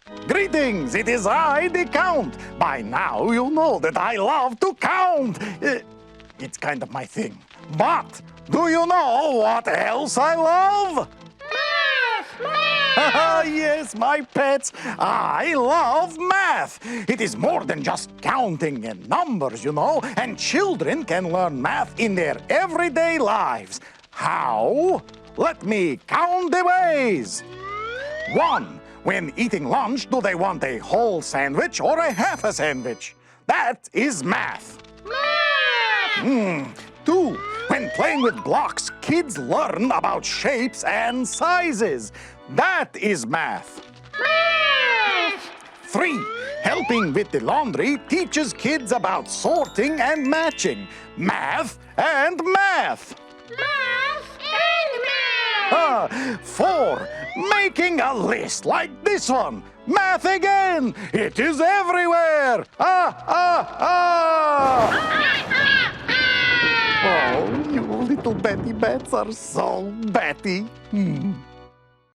Greetings, it is I, the Count. By now you know that I love to count. It's kind of my thing. But do you know what else I love? Math! Yes, my pets, I love math. It is more than just counting and numbers, you know, and children can learn math in their everyday lives. How? Let me count the ways. 1. When eating lunch, do they want a whole sandwich or a half a sandwich? That is math. Math! 2. When playing with blocks, kids learn about shapes and sizes. That is math. Math! 3. Helping with the laundry teaches kids about sorting and matching. Math and math. Math and math! 4. Making a list like this one. Math again. It is everywhere. Oh, you little Betty Bats are so batty.